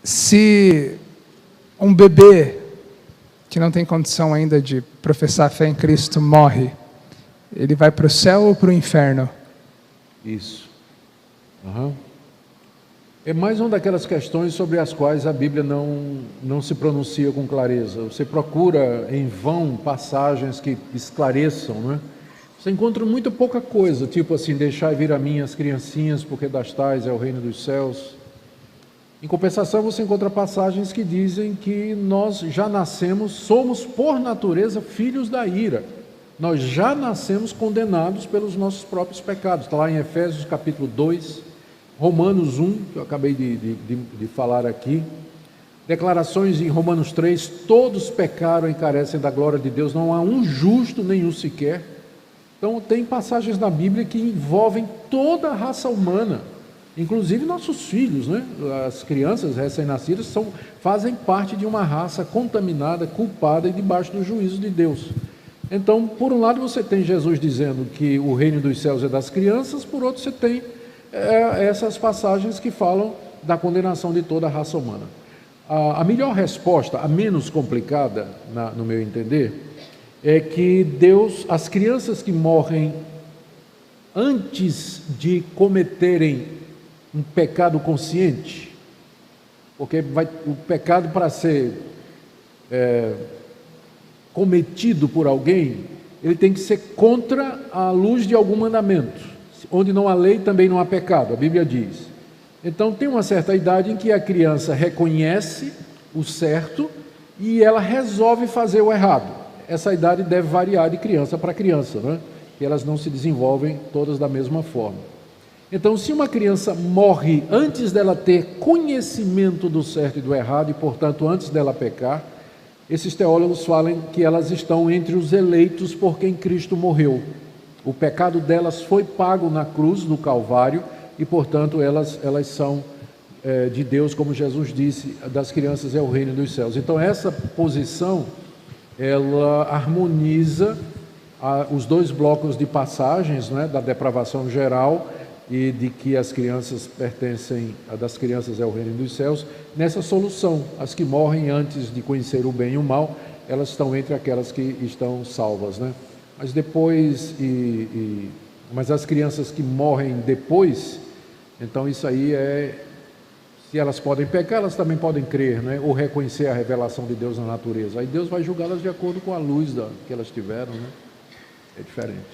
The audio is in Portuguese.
Se um bebê que não tem condição ainda de professar a fé em Cristo morre, ele vai para o céu ou para o inferno? Isso. É mais uma daquelas questões sobre as quais a Bíblia não se pronuncia com clareza. Você procura em vão passagens que esclareçam, não é? Você encontra muito pouca coisa, tipo assim, deixai vir a mim as criancinhas, porque das tais é o reino dos céus. Em compensação, você encontra passagens que dizem que nós já nascemos, somos por natureza filhos da ira. Nós já nascemos condenados pelos nossos próprios pecados. Está lá em Efésios capítulo 2, Romanos 1, que eu acabei de falar aqui. Declarações em Romanos 3, todos pecaram e carecem da glória de Deus, não há um justo, nenhum sequer. Então tem passagens na Bíblia que envolvem toda a raça humana, inclusive nossos filhos, né? As crianças recém-nascidas fazem parte de uma raça contaminada, culpada e debaixo do juízo de Deus. Então, por um lado você tem Jesus dizendo que o reino dos céus é das crianças, por outro você tem essas passagens que falam da condenação de toda a raça humana. A melhor resposta, a menos complicada, no meu entender, é que Deus, as crianças que morrem antes de cometerem um pecado consciente, porque o pecado para ser cometido por alguém, ele tem que ser contra a luz de algum mandamento. Onde não há lei, também não há pecado, a Bíblia diz. Então tem uma certa idade em que a criança reconhece o certo e ela resolve fazer o errado. Essa idade deve variar de criança para criança, né? Que elas não se desenvolvem todas da mesma forma. Então, se uma criança morre antes dela ter conhecimento do certo e do errado, e portanto antes dela pecar, esses teólogos falam que elas estão entre os eleitos por quem Cristo morreu. O pecado delas foi pago na cruz do Calvário e portanto elas são de Deus, como Jesus disse, das crianças é o reino dos céus. Então essa posição ela harmoniza os dois blocos de passagens, né, da depravação geral e de que as crianças pertencem, a das crianças é o reino dos céus, nessa solução. As que morrem antes de conhecer o bem e o mal, elas estão entre aquelas que estão salvas, né? Mas depois, mas as crianças que morrem depois, então isso aí se elas podem pecar, elas também podem crer, né? Ou reconhecer a revelação de Deus na natureza. Aí Deus vai julgá-las de acordo com a luz que elas tiveram, né? É diferente.